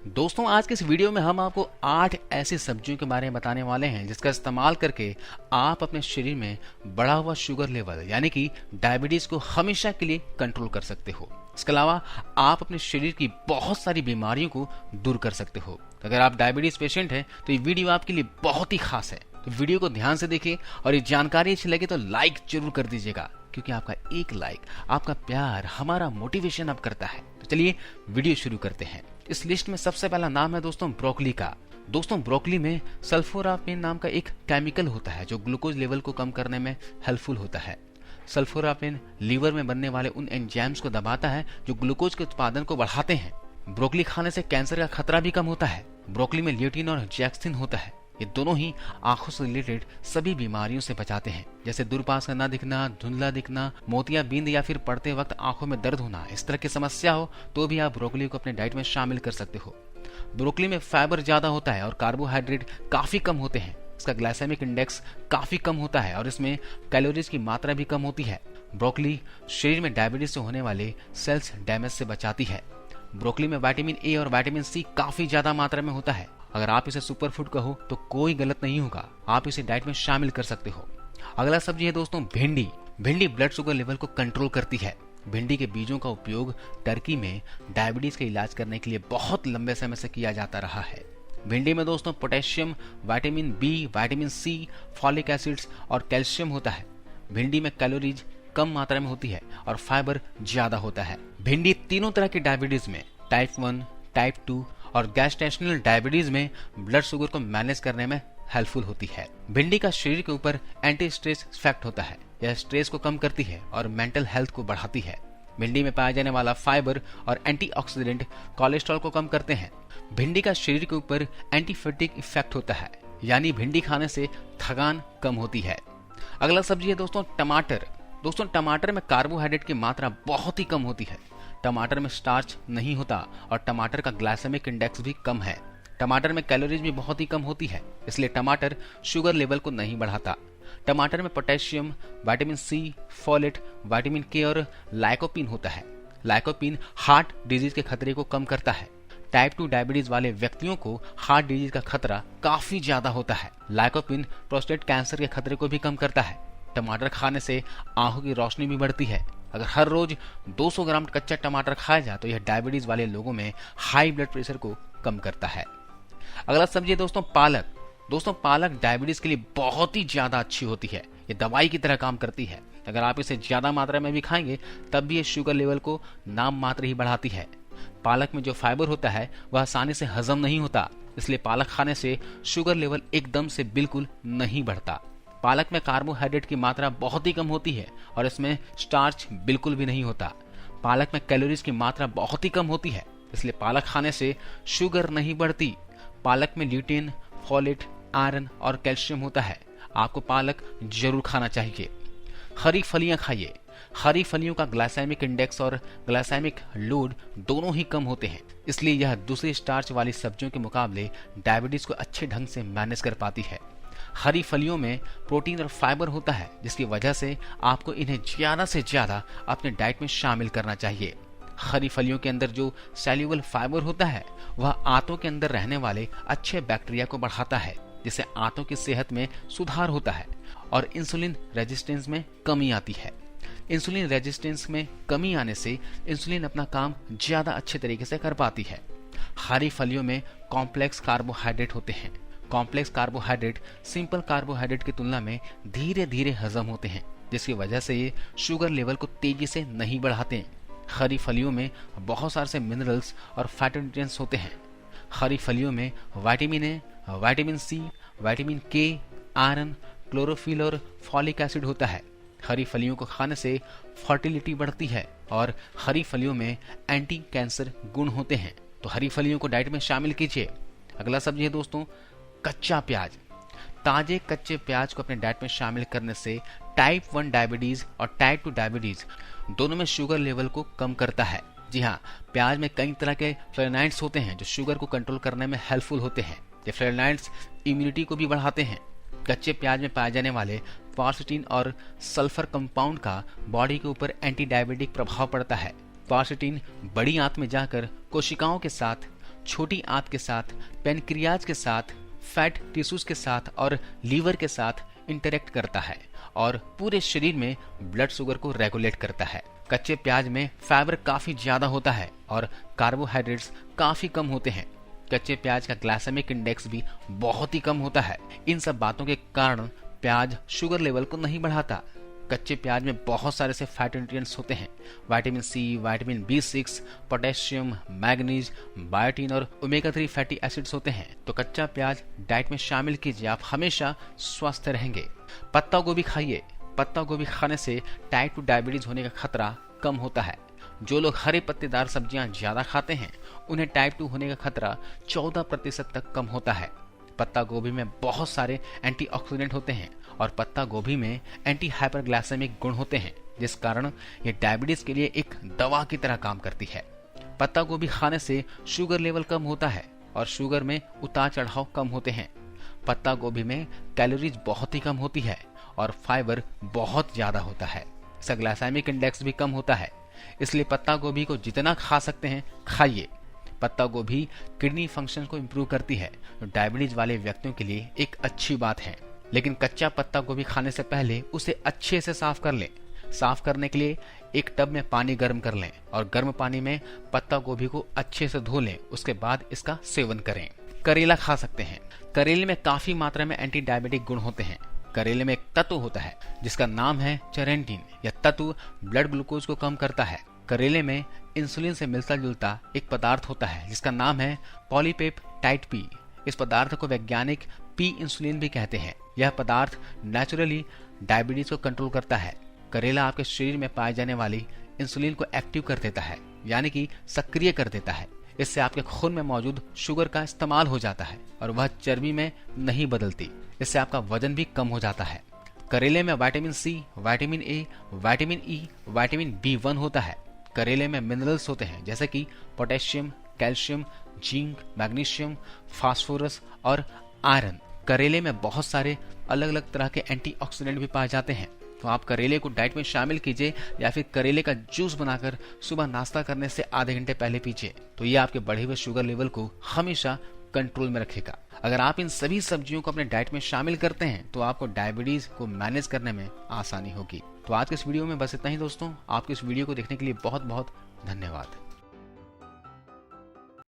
दोस्तों आज के इस वीडियो में हम आपको 8 ऐसी सब्जियों के बारे में बताने वाले हैं जिसका इस्तेमाल करके आप अपने शरीर में बढ़ा हुआ शुगर लेवल यानी कि डायबिटीज को हमेशा के लिए कंट्रोल कर सकते हो। इसके अलावा आप अपने शरीर की बहुत सारी बीमारियों को दूर कर सकते हो। अगर आप डायबिटीज पेशेंट हैं तो ये वीडियो आपके लिए बहुत ही खास है, तो वीडियो को ध्यान से देखिए और ये जानकारी अच्छी लगे तो लाइक जरूर कर दीजिएगा, क्योंकि आपका एक लाइक, आपका प्यार हमारा मोटिवेशन अप करता है। तो चलिए वीडियो शुरू करते हैं। इस लिस्ट में सबसे पहला नाम है दोस्तों ब्रोकली का। दोस्तों ब्रोकली में सल्फोरापेन नाम का एक केमिकल होता है जो ग्लूकोज लेवल को कम करने में हेल्पफुल होता है। सल्फोरापेन लीवर में बनने वाले उन एंजाइम्स को दबाता है जो ग्लूकोज के उत्पादन को बढ़ाते हैं। ब्रोकली खाने से कैंसर का खतरा भी कम होता है। ब्रोकली में ल्यूटिन और जेक्सिन होता है। ये दोनों ही आंखों से रिलेटेड सभी बीमारियों से बचाते हैं, जैसे दूरपास का ना दिखना, धुंधला दिखना, मोतियाबिंद या फिर पढ़ते वक्त आंखों में दर्द होना। इस तरह की समस्या हो तो भी आप ब्रोकली को अपने डाइट में शामिल कर सकते हो। ब्रोकली में फाइबर ज्यादा होता है और कार्बोहाइड्रेट काफी कम होते हैं। इसका ग्लाइसेमिक इंडेक्स काफी कम होता है और इसमें कैलोरीज की मात्रा भी कम होती है। ब्रोकली शरीर में डायबिटीज से होने वाले सेल्स डैमेज से बचाती है। ब्रोकली में विटामिन ए और विटामिन सी काफी ज्यादा मात्रा में होता है। अगर आप इसे सुपर फूड कहो तो कोई गलत नहीं होगा, आप इसे डाइट में शामिल कर सकते हो। अगला सब्जी है दोस्तों भिंडी। भिंडी ब्लड शुगर लेवल को कंट्रोल करती है। भिंडी के बीजों का उपयोग टर्की में डायबिटीज का इलाज करने के लिए बहुत लंबे समय से किया जाता रहा है। भिंडी में दोस्तों potassium, vitamin B, vitamin C, folic acids और कैल्शियम होता है। भिंडी में कैलोरीज कम मात्रा में होती है और फाइबर ज्यादा होता है। भिंडी तीनों तरह की डायबिटीज में, टाइप 1, टाइप 2 और गैस्ट्रेशनल डायबिटीज में ब्लड शुगर को मैनेज करने में हेल्पफुल होती है। भिंडी का शरीर के ऊपर एंटी स्ट्रेस इफेक्ट होता है। यह स्ट्रेस को कम करती है और मेंटल हेल्थ को बढ़ाती है। भिंडी में पाया जाने वाला फाइबर और एंटीऑक्सीडेंट कोलेस्ट्रॉल को कम करते हैं। भिंडी का शरीर के ऊपर एंटी फैटिक इफेक्ट होता है, यानी भिंडी खाने से थकान कम होती है। अगला सब्जी है दोस्तों टमाटर। दोस्तों टमाटर में कार्बोहाइड्रेट की मात्रा बहुत ही कम होती है। टमाटर में स्टार्च नहीं होता और टमाटर का ग्लाइसेमिक इंडेक्स भी कम है। टमाटर में कैलोरीज भी बहुत ही कम होती है, इसलिए टमाटर शुगर लेवल को नहीं बढ़ाता। टमाटर में potassium, vitamin C, folate, vitamin K और लाइकोपिन होता है। लाइकोपिन हार्ट डिजीज के खतरे को कम करता है। टाइप 2 डायबिटीज वाले व्यक्तियों को हार्ट डिजीज का खतरा काफी ज्यादा होता है। लाइकोपिन प्रोस्टेट कैंसर के खतरे को भी कम करता है। टमाटर खाने से आंखों की रोशनी भी बढ़ती है। अगर हर रोज 200 ग्राम कच्चा टमाटर खाया जाए तो यह डायबिटीज वाले लोगों में हाई ब्लड प्रेशर को कम करता है। अगला सब्जी है दोस्तों पालक। दोस्तों पालक डायबिटीज के लिए बहुत ही ज्यादा अच्छी होती है। ये दवाई की तरह काम करती है। अगर आप इसे ज्यादा मात्रा में भी खाएंगे तब भी ये शुगर लेवल को नाम मात्र ही बढ़ाती है। पालक में जो फाइबर होता है वह आसानी से हजम नहीं होता, इसलिए पालक खाने से शुगर लेवल एकदम से बिल्कुल नहीं बढ़ता। पालक में कार्बोहाइड्रेट की मात्रा बहुत ही कम होती है और इसमें स्टार्च बिल्कुल भी नहीं होता। पालक में कैलोरीज की मात्रा बहुत ही कम होती है, इसलिए पालक खाने से शुगर नहीं बढ़ती। पालक में ल्यूटिन, फोलेट, आयरन और कैल्शियम होता है। आपको पालक जरूर खाना चाहिए। हरी फलियां खाइए। हरी फलियों का ग्लाइसेमिक इंडेक्स और ग्लाइसेमिक लोड दोनों ही कम होते हैं, इसलिए यह दूसरी स्टार्च वाली सब्जियों के मुकाबले डायबिटीज को अच्छे ढंग से मैनेज कर पाती है। हरी फलियों में प्रोटीन और फाइबर होता है, जिसकी वजह से आपको इन्हें ज्यादा से ज्यादा अपने डाइट में शामिल करना चाहिए। हरी फलियों के अंदर जो सेल्युलर फाइबर होता है वह आंतों के अंदर रहने वाले अच्छे बैक्टीरिया को बढ़ाता है, जिससे आंतों की सेहत में सुधार होता है और इंसुलिन रेजिस्टेंस में कमी आती है। इंसुलिन रेजिस्टेंस में कमी आने से इंसुलिन अपना काम ज्यादा अच्छे तरीके से कर पाती है। हरी फलियों में कॉम्प्लेक्स कार्बोहाइड्रेट होते हैं। कॉम्प्लेक्स कार्बोहाइड्रेट सिंपल कार्बोहाइड्रेट की तुलना में धीरे धीरे हजम होते हैं, जिसकी वजह से ये शुगर लेवल को तेजी से नहीं बढ़ाते। हरी फलियों में बहुत सारे मिनरल्स और फाइटोन्यूट्रिएंट्स होते हैं। हरी फलियों में vitamin A, vitamin C, vitamin K, iron, chlorophyll और फॉलिक एसिड होता है। हरी फलियों को खाने से फर्टिलिटी बढ़ती है और हरी फलियों में एंटी कैंसर गुण होते हैं, तो हरी फलियों को डाइट में शामिल कीजिए। अगला सब्जी है दोस्तों कच्चा प्याज। ताजे कच्चे प्याज को अपने डाइट में शामिल करने से टाइप 1 डायबिटीज और टाइप 2 डायबिटीज दोनों में शुगर लेवल को कम करता है। जी हाँ, प्याज में कई तरह के फ्लेवोनॉइड्स होते हैं जो शुगर को कंट्रोल करने में हेल्पफुल होते हैं। ये फ्लेवोनॉइड्स इम्यूनिटी को भी बढ़ाते हैं। कच्चे प्याज में पाए जाने वाले क्वारसेटीन और सल्फर कंपाउंड का बॉडी के ऊपर एंटी डायबिटिक प्रभाव पड़ता है। क्वारसेटीन बड़ी आंत में जाकर कोशिकाओं के साथ छोटी आंत के साथ, पेनक्रियाज के साथ, फैट टिश्यूज के साथ और लीवर के साथ इंटरेक्ट करता है और पूरे शरीर में ब्लड शुगर को रेगुलेट करता है। कच्चे प्याज में फाइबर काफी ज्यादा होता है और कार्बोहाइड्रेट्स काफी कम होते हैं। कच्चे प्याज का ग्लाइसेमिक इंडेक्स भी बहुत ही कम होता है। इन सब बातों के कारण प्याज शुगर लेवल को नहीं बढ़ाता। कच्चे प्याज में बहुत सारे से फैट न्यूट्रिएंट्स होते हैं, vitamin C, vitamin B6, potassium, manganese, biotin और ओमेगा 3 फैटी एसिड्स होते हैं। तो कच्चा प्याज डाइट में शामिल कीजिए, आप हमेशा स्वस्थ रहेंगे। पत्ता गोभी खाइए। पत्ता गोभी खाने से टाइप 2 डायबिटीज होने का खतरा कम होता है। जो लोग हरे पत्तेदार सब्जियां ज्यादा खाते हैं उन्हें टाइप 2 होने का खतरा 14% तक कम होता है। पत्ता गोभी में बहुत सारे एंटीऑक्सीडेंट होते हैं और पत्ता गोभी में एंटी हाइपरग्लाइसेमिक गुण होते हैं, जिस कारण ये डायबिटीज के लिए एक दवा की तरह काम करती है। पत्ता गोभी खाने से शुगर लेवल कम होता है और शुगर में उतार चढ़ाव कम होते हैं। पत्ता गोभी में कैलोरीज बहुत ही कम होती है और फाइबर बहुत ज्यादा होता है। इसका ग्लाइसेमिक इंडेक्स भी कम होता है, इसलिए पत्ता गोभी को जितना खा सकते हैं खाइए। पत्ता गोभी किडनी फंक्शन को इम्प्रूव करती है, जो डायबिटीज वाले व्यक्तियों के लिए एक अच्छी बात है। लेकिन कच्चा पत्ता गोभी खाने से पहले उसे अच्छे से साफ कर लें। साफ करने के लिए एक टब में पानी गर्म कर लें और गर्म पानी में पत्ता गोभी को अच्छे से धो लें। उसके बाद इसका सेवन करें। करेला खा सकते हैं। करेले में काफी मात्रा में एंटी डायबिटिक गुण होते हैं। करेले में एक तत्व होता है जिसका नाम है चेरेंटिन। यह तत्व ब्लड ग्लूकोज को कम करता है। करेले में इंसुलिन से मिलता जुलता एक पदार्थ होता है जिसका नाम है पॉलीपेप्टाइड पी। इस पदार्थ को वैज्ञानिक पी इंसुलिन भी कहते हैं। यह पदार्थ नेचुरली डायबिटीज को कंट्रोल करता है। करेला आपके शरीर में पाए जाने वाली इंसुलिन को एक्टिव कर देता है, यानी कि सक्रिय कर देता है। इससे आपके खून में मौजूद शुगर का इस्तेमाल हो जाता है और वह चर्बी में नहीं बदलती। इससे आपका वजन भी कम हो जाता है। करेले में vitamin C, vitamin A, vitamin E, vitamin B1 होता है। करेले में मिनरल्स होते हैं जैसे कि potassium, calcium, zinc, magnesium, phosphorus और आयरन। करेले में बहुत सारे अलग अलग तरह के एंटीऑक्सीडेंट भी पाए जाते हैं। तो आप करेले को डाइट में शामिल कीजिए या फिर करेले का जूस बनाकर सुबह नाश्ता करने से आधे घंटे पहले पीजिए। तो ये आपके बढ़े हुए शुगर लेवल को हमेशा कंट्रोल में रखेगा। अगर आप इन सभी सब्जियों को अपने डाइट में शामिल करते हैं तो आपको डायबिटीज को मैनेज करने में आसानी होगी। तो आज के इस वीडियो में बस इतना ही दोस्तों। आपके इस वीडियो को देखने के लिए बहुत बहुत धन्यवाद।